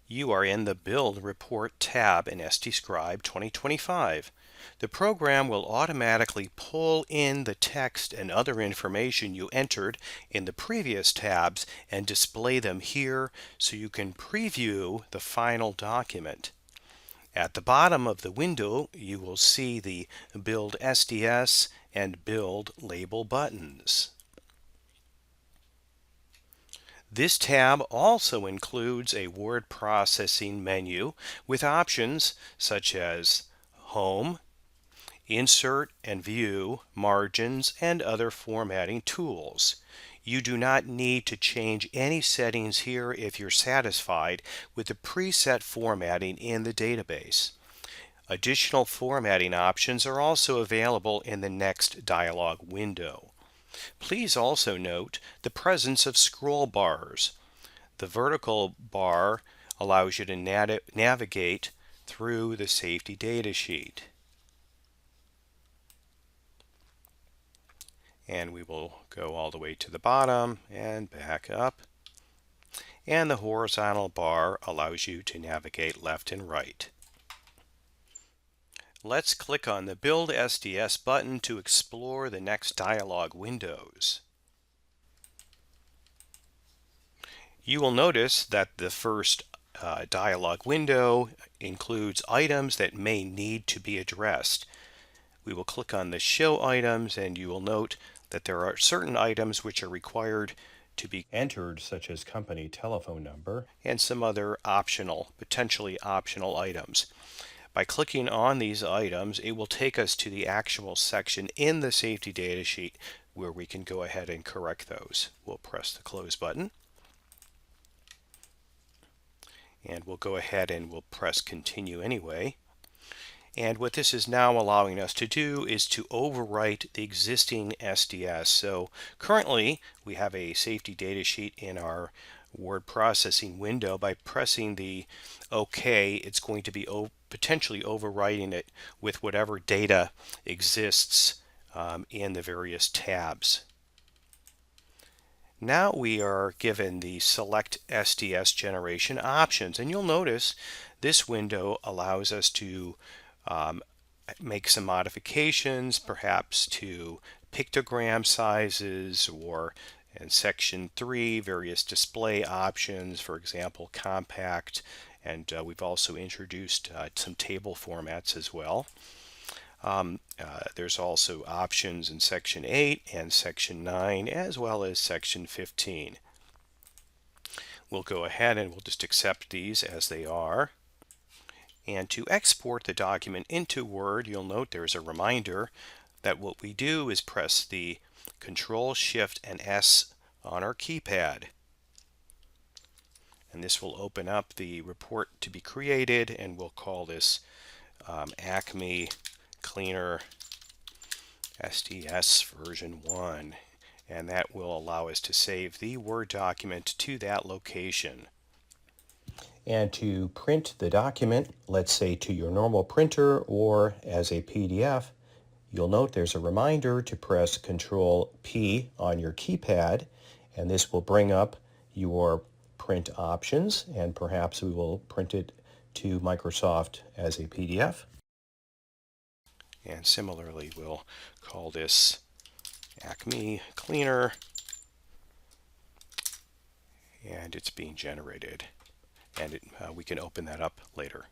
You are in the Build Report tab in SDScribe 2025. The program will automatically pull in the text and other information you entered in the previous tabs and display them here so you can preview the final document. At the bottom of the window, you will see the Build SDS and Build Label buttons. This tab also includes a word processing menu with options such as Home, Insert and View, Margins, and other formatting tools. You do not need to change any settings here if you're satisfied with the preset formatting in the database. Additional formatting options are also available in the next dialog window. Please also note the presence of scroll bars. The vertical bar allows you to navigate through the safety data sheet. And we will go all the way to the bottom and back up. And the horizontal bar allows you to navigate left and right. Let's click on the Build SDS button to explore the next dialog windows. You will notice that the first dialog window includes items that may need to be addressed. We will click on the Show Items, and you will note that there are certain items which are required to be entered, such as company telephone number, and some other potentially optional items. By clicking on these items, it will take us to the actual section in the safety data sheet where we can go ahead and correct those. We'll press the Close button. And we'll go ahead and we'll press Continue anyway. And what this is now allowing us to do is to overwrite the existing SDS. So currently we have a safety data sheet in our word processing window. By pressing the OK, it's going to be potentially overwriting it with whatever data exists in the various tabs. Now we are given the Select SDS Generation options, and you'll notice this window allows us to make some modifications, perhaps to pictogram sizes, or in section 3, various display options, for example, compact, and we've also introduced some table formats as well. There's also options in section 8 and section 9, as well as section 15. We'll go ahead and we'll just accept these as they are. And to export the document into Word, you'll note there's a reminder that what we do is press the Control, Shift, and S on our keypad. And this will open up the report to be created, and we'll call this Acme Cleaner SDS version 1. And that will allow us to save the Word document to that location. And to print the document, let's say to your normal printer or as a PDF, you'll note there's a reminder to press Control P on your keypad, and this will bring up your print options, and perhaps we will print it to Microsoft as a PDF. And similarly, we'll call this Acme Cleaner, and it's being generated. And we can open that up later.